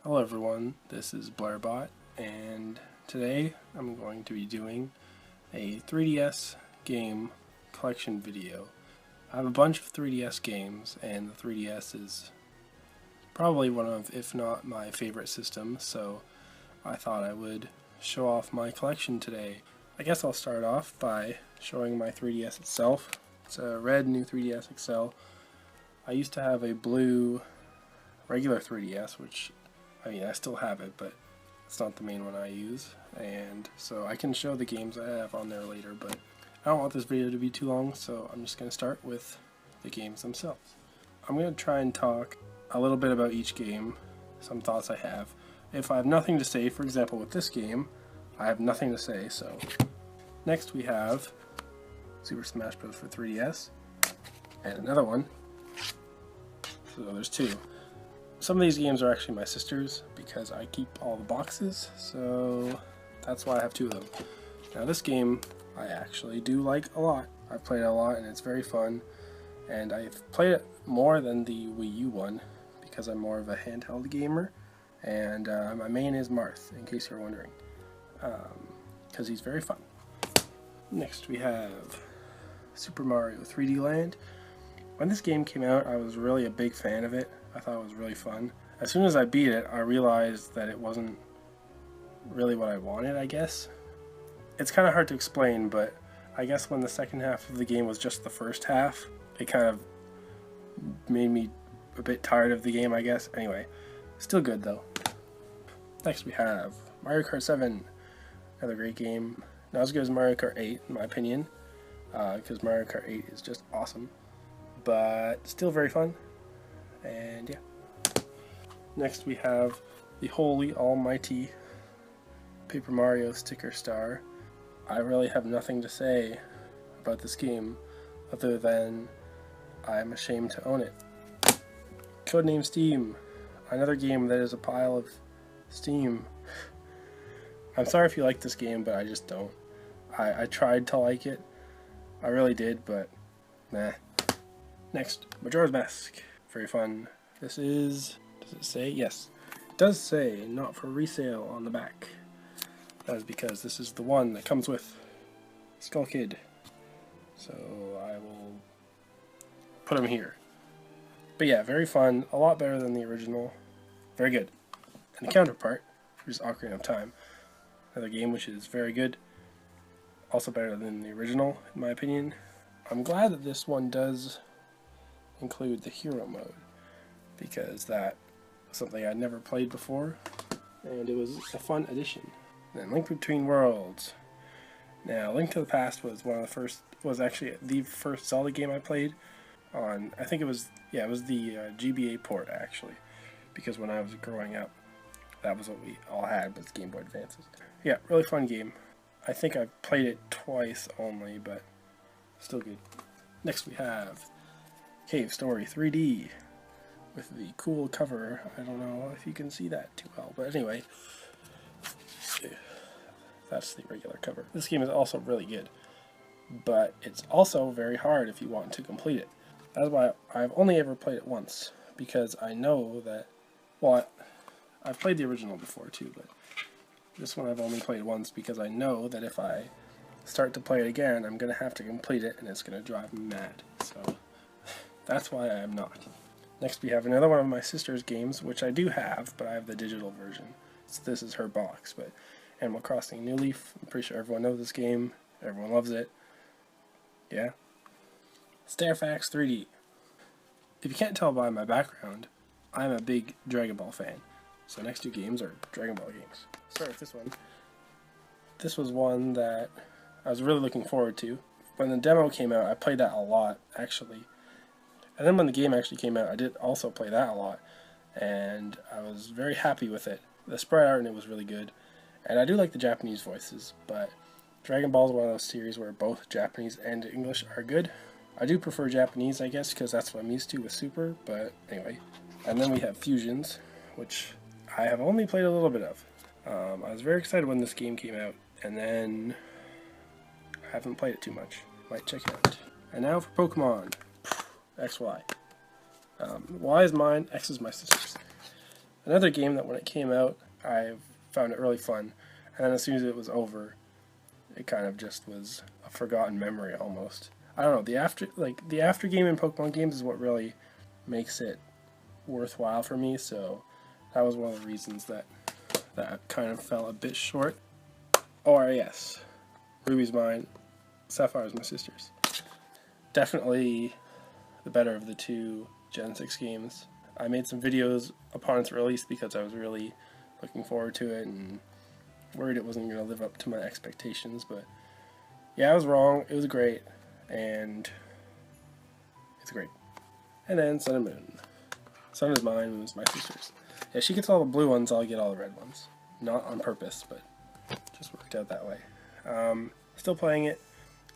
Hello everyone, this is Blairbot, and today I'm going to be doing a 3DS game collection video. I have a bunch of 3DS games, and the 3DS is probably one of, if not my favorite system, so I thought I would show off my collection today. I guess I'll start off by showing my 3DS itself. It's a red new 3DS XL. I used to have a blue regular 3DS, which I still have it, but it's not the main one I use, and so I can show the games I have on there later, but I don't want this video to be too long, so I'm just going to start with the games themselves. I'm going to try and talk a little bit about each game, some thoughts I have. If I have nothing to say, for example with this game, I have nothing to say, so next we have Super Smash Bros. For 3DS, and another one, so there's two. Some of these games are actually my sister's because I keep all the boxes, so that's why I have two of them. Now this game I actually do like a lot. I've played it a lot and it's very fun, and I've played it more than the Wii U one because I'm more of a handheld gamer, and my main is Marth, in case you're wondering, because he's very fun. Next we have Super Mario 3D Land. When this game came out, I was really a big fan of it. I thought it was really fun. As soon as I beat it, I realized that it wasn't really what I wanted, I guess. It's kind of hard to explain, but I guess when the second half of the game was just the first half, it kind of made me a bit tired of the game, I guess. Anyway, still good though. Next we have Mario Kart 7, another great game. Not as good as Mario Kart 8, in my opinion, because Mario Kart 8 is just awesome, but still very fun. And yeah. Next we have the holy almighty Paper Mario Sticker Star. I really have nothing to say about this game other than I'm ashamed to own it. Codename Steam, another game that is a pile of steam. I'm sorry if you like this game, but I just don't. I tried to like it. I really did, but nah. Next, Majora's Mask. Very fun. This is, does it say? Yes. It does say not for resale on the back. That is because this is the one that comes with Skull Kid. So I will put him here. But yeah, very fun. A lot better than the original. Very good. And the counterpart, which is Ocarina of Time. Another game which is very good. Also better than the original, in my opinion. I'm glad that this one does include the hero mode, because that was something I'd never played before, and it was a fun addition. Then Link Between Worlds. Now, Link to the Past was actually the first Zelda game I played on, I think it was the GBA port actually, because when I was growing up, that was what we all had, was Game Boy Advances. Yeah, really fun game. I think I've played it twice only, but still good. Next we have Cave Story 3D with the cool cover. I don't know if you can see that too well, but anyway, that's the regular cover. This game is also really good, but it's also very hard if you want to complete it. That's why I've only ever played it once, because I know that, well, I've played the original before too, but this one I've only played once because I know that if I start to play it again, I'm going to have to complete it, and it's going to drive me mad. So that's why I am not. Next we have another one of my sister's games, which I do have, but I have the digital version. So this is her box, but Animal Crossing New Leaf. I'm pretty sure everyone knows this game. Everyone loves it. Yeah. Starfax 3D. If you can't tell by my background, I'm a big Dragon Ball fan. So next two games are Dragon Ball games. Start with this one. This was one that I was really looking forward to. When the demo came out, I played that a lot, actually. And then when the game actually came out, I did also play that a lot, and I was very happy with it. The sprite art in it was really good, and I do like the Japanese voices, but Dragon Ball is one of those series where both Japanese and English are good. I do prefer Japanese, I guess, because that's what I'm used to with Super, but anyway. And then we have Fusions, which I have only played a little bit of. I was very excited when this game came out, and then I haven't played it too much. Might check it out. And now for Pokemon. XY. Y is mine, X is my sister's. Another game that when it came out, I found it really fun, and then as soon as it was over, it kind of just was a forgotten memory almost. I don't know, the after game in Pokemon games is what really makes it worthwhile for me, so that was one of the reasons that kind of fell a bit short. Or yes, Ruby's mine, Sapphire's my sister's. Definitely the better of the two Gen 6 games. I made some videos upon its release because I was really looking forward to it and worried it wasn't going to live up to my expectations, but yeah, I was wrong. It was great, and it's great. And then Sun and Moon. Sun is mine, Moon is my sister's. Yeah, she gets all the blue ones, I'll get all the red ones. Not on purpose, but just worked out that way. Still playing it.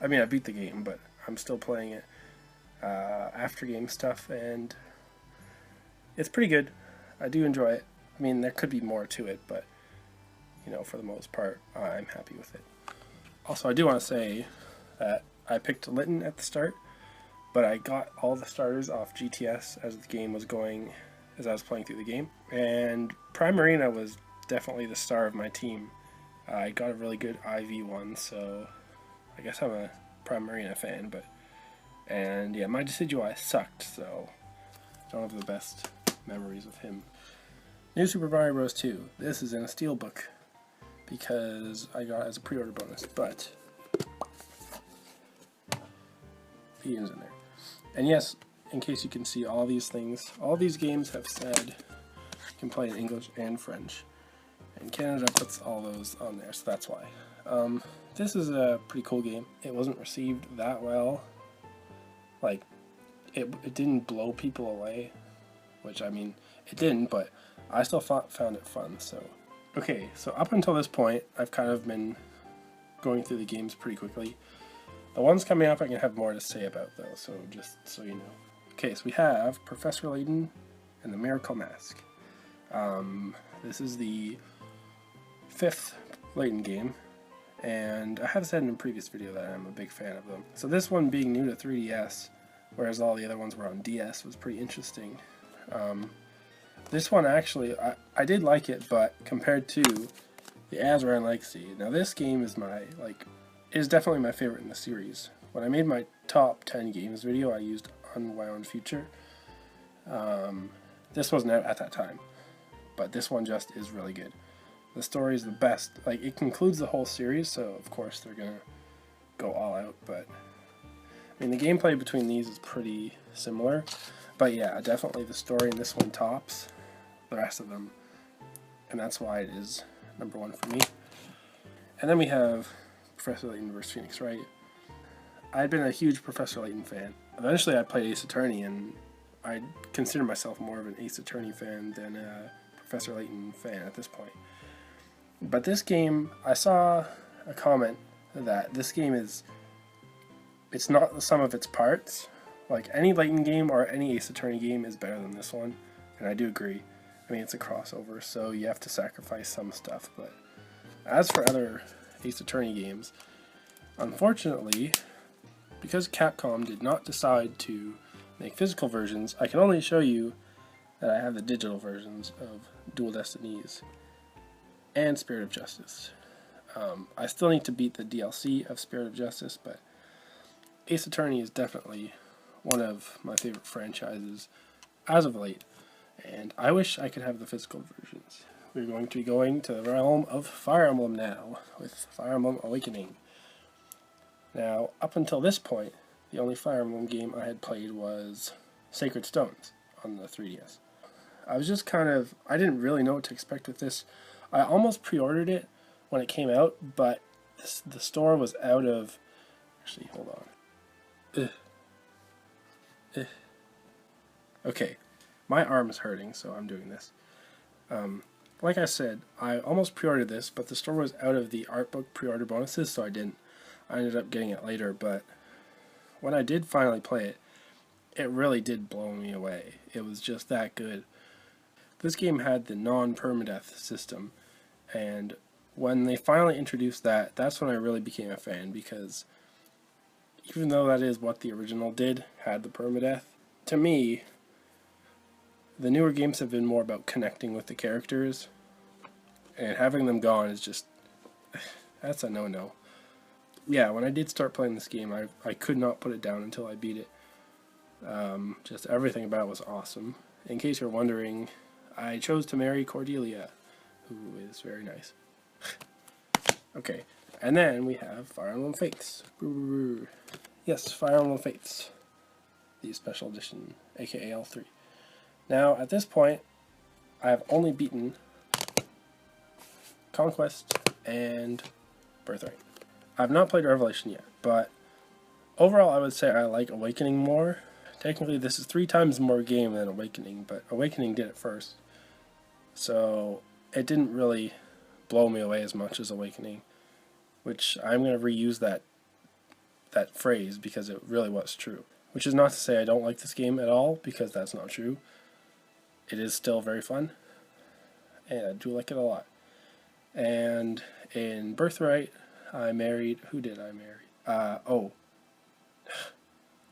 I mean, I beat the game, but I'm still playing it. After game stuff, and it's pretty good. I do enjoy it. I mean, there could be more to it, but you know, for the most part, I'm happy with it. Also, I do want to say that I picked Litten at the start, but I got all the starters off GTS as the game was going, as I was playing through the game, and Primarina was definitely the star of my team. I got a really good IV one, so I guess I'm a Primarina fan, and yeah, my Decidueye sucked, so I don't have the best memories of him. New Super Mario Bros. 2. This is in a steelbook because I got it as a pre-order bonus, but the game's in there. And yes, in case you can see all these things, all these games have said you can play in English and French. And Canada puts all those on there, so that's why. This is a pretty cool game. It wasn't received that well. Like, it didn't blow people away, which, I mean, it didn't, but I still found it fun, so. Okay, so up until this point, I've kind of been going through the games pretty quickly. The ones coming up I can have more to say about, though, so just so you know. Okay, so we have Professor Layton and the Miracle Mask. This is the 5th Layton game, and I have said in a previous video that I'm a big fan of them. So this one being new to 3DS, whereas all the other ones were on DS, was pretty interesting. This one actually, I did like it, but compared to the Azran Legacy, now this game is is definitely my favorite in the series. When I made my top 10 games video, I used Unwound Future. This wasn't out at that time, but this one just is really good. The story is the best. Like, it concludes the whole series, so of course they're gonna go all out, but I mean, the gameplay between these is pretty similar, but yeah, definitely the story in this one tops the rest of them, and that's why it is #1 for me. And then we have Professor Layton vs. Phoenix Wright. I'd been a huge Professor Layton fan. Eventually I played Ace Attorney, and I consider myself more of an Ace Attorney fan than a Professor Layton fan at this point. But this game, I saw a comment that this game it's not the sum of its parts. Like, any Layton game or any Ace Attorney game is better than this one, and I do agree. I mean, it's a crossover, so you have to sacrifice some stuff, but as for other Ace Attorney games, unfortunately, because Capcom did not decide to make physical versions, I can only show you that I have the digital versions of Dual Destinies and Spirit of Justice. I still need to beat the DLC of Spirit of Justice, but Ace Attorney is definitely one of my favorite franchises as of late, and I wish I could have the physical versions. We're going to be going to the realm of Fire Emblem now, with Fire Emblem Awakening. Now, up until this point, the only Fire Emblem game I had played was Sacred Stones on the 3DS. I was just I didn't really know what to expect with this. I almost pre-ordered it when it came out, but the store was out of... Actually, hold on. Okay, my arm is hurting, so I'm doing this. Like I said, I almost pre-ordered this, but the store was out of the art book pre-order bonuses, so I didn't. I ended up getting it later, but when I did finally play it, it really did blow me away. It was just that good. This game had the non-permadeath system, and when they finally introduced that, that's when I really became a fan, because even though that is what the original did, had the permadeath, to me, the newer games have been more about connecting with the characters, and having them gone is just, that's a no-no. Yeah, when I did start playing this game, I could not put it down until I beat it. Just everything about it was awesome. In case you're wondering, I chose to marry Cordelia, who is very nice. Okay, and then we have Fire Emblem Fates. Yes, Fire Emblem Fates, the special edition, aka L3. Now, at this point, I have only beaten Conquest and Birthright. I've not played Revelation yet, but overall I would say I like Awakening more. Technically this is 3 times more game than Awakening, but Awakening did it first. So it didn't really blow me away as much as Awakening, which I'm going to reuse that phrase because it really was true. Which is not to say I don't like this game at all, because that's not true. It is still very fun, and I do like it a lot. And in Birthright, I married, who did I marry?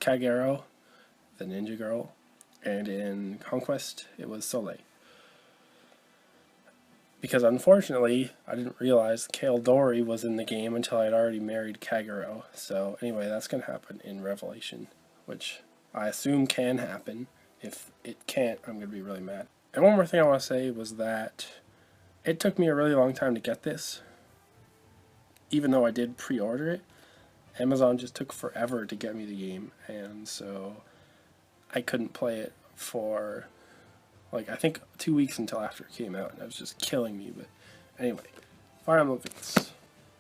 Kagero, the ninja girl, and in Conquest, it was Soleil. Because unfortunately, I didn't realize Kale Dori was in the game until I had already married Kagero. So anyway, that's going to happen in Revelation, which I assume can happen. If it can't, I'm going to be really mad. And one more thing I want to say was that it took me a really long time to get this. Even though I did pre-order it, Amazon just took forever to get me the game, and so I couldn't play it for, like, I think 2 weeks until after it came out, and it was just killing me. But anyway, Fire Emblem Fates.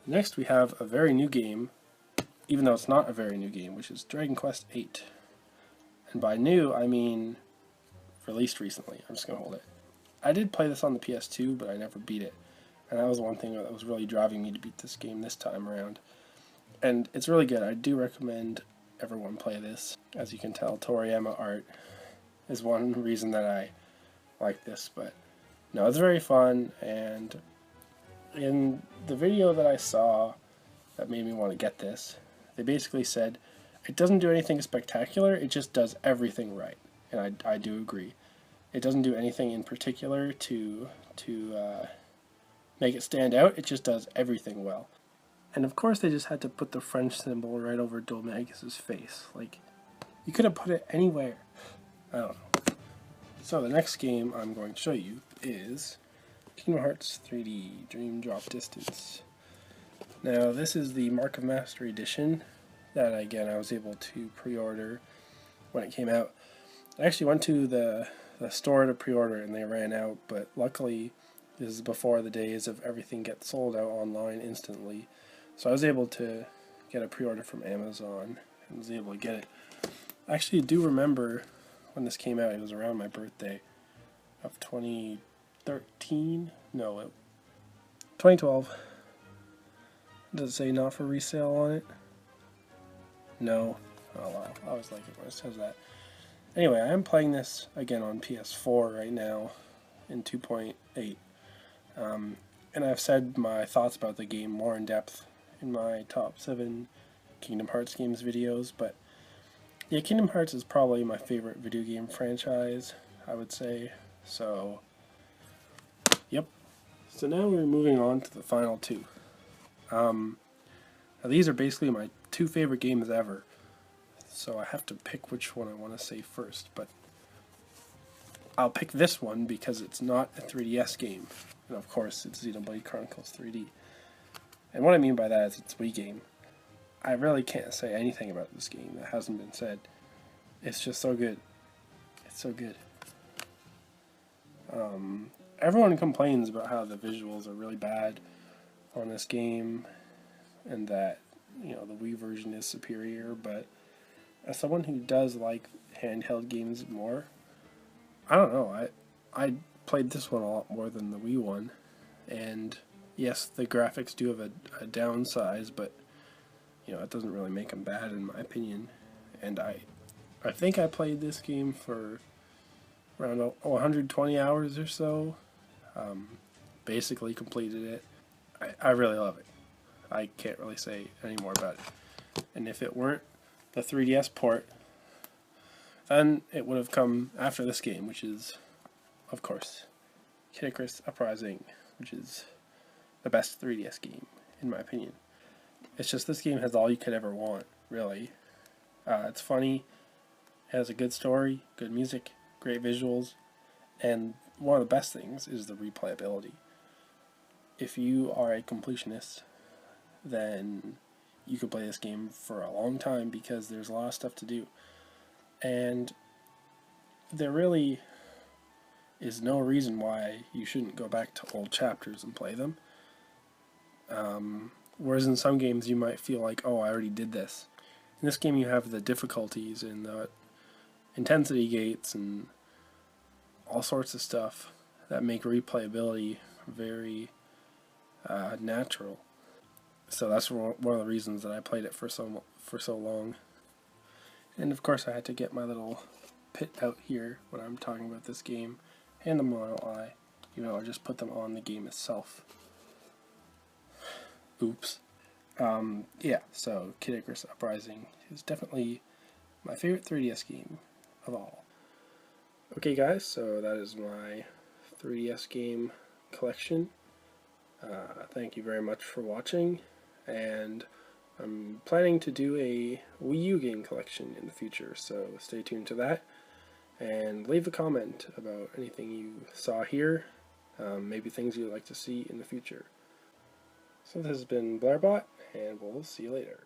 Next we have a very new game, even though it's not a very new game, which is Dragon Quest VIII. And by new, I mean released recently. I'm just going to hold it. I did play this on the PS2, but I never beat it. And that was one thing that was really driving me to beat this game this time around. And it's really good. I do recommend everyone play this. As you can tell, Toriyama art is one reason that I like this. But no, it's very fun. And in the video that I saw that made me want to get this, they basically said, it doesn't do anything spectacular, it just does everything right. And I do agree. It doesn't do anything in particular to make it stand out, it just does everything well. And of course they just had to put the French symbol right over Dolmagus' face. Like, you could have put it anywhere. I don't know. So the next game I'm going to show you is Kingdom Hearts 3D Dream Drop Distance. Now this is the Mark of Mastery edition that, again, I was able to pre-order when it came out. I actually went to the store to pre-order and they ran out, but luckily this is before the days of everything gets sold out online instantly. So I was able to get a pre-order from Amazon and was able to get it. I actually do remember when this came out, it was around my birthday of 2013? No, 2012. Does it say not for resale on it? No. Oh wow, I always like it when it says that. Anyway, I am playing this again on PS4 right now in 2.8. And I've said my thoughts about the game more in depth in my top 7 Kingdom Hearts games videos, but yeah, Kingdom Hearts is probably my favorite video game franchise, I would say. So, yep. So now we're moving on to the final 2. Now these are basically my 2 favorite games ever, so I have to pick which one I want to say first, but I'll pick this one because it's not a 3DS game. And of course, it's Xenoblade Chronicles 3D. And what I mean by that is it's a Wii game. I really can't say anything about this game that hasn't been said. It's just so good. It's so good. Everyone complains about how the visuals are really bad on this game, and that, you know, the Wii version is superior, but as someone who does like handheld games more, I don't know, I played this one a lot more than the Wii one, and yes, the graphics do have a downside, but you know, it doesn't really make them bad in my opinion. And I think I played this game for around 120 hours or so. Basically completed it. I really love it. I can't really say any more about it. And if it weren't the 3DS port, then it would have come after this game, which is of course, Kid Icarus Uprising, which is the best 3DS game, in my opinion. It's just this game has all you could ever want, really. It's funny, has a good story, good music, great visuals, and one of the best things is the replayability. If you are a completionist, then you could play this game for a long time because there's a lot of stuff to do. And there really is no reason why you shouldn't go back to old chapters and play them. Whereas in some games you might feel like, oh, I already did this. In this game you have the difficulties and the intensity gates and all sorts of stuff that make replayability very natural. So that's one of the reasons that I played it for so long. And of course I had to get my little pit out here when I'm talking about this game, and the mono eye, or just put them on the game itself. Oops. Yeah, so Kid Icarus Uprising is definitely my favorite 3DS game of all. Okay guys, so that is my 3DS game collection. Thank you very much for watching, and I'm planning to do a Wii U game collection in the future, so stay tuned to that, and leave a comment about anything you saw here, maybe things you'd like to see in the future. So this has been Blairbot, and we'll see you later.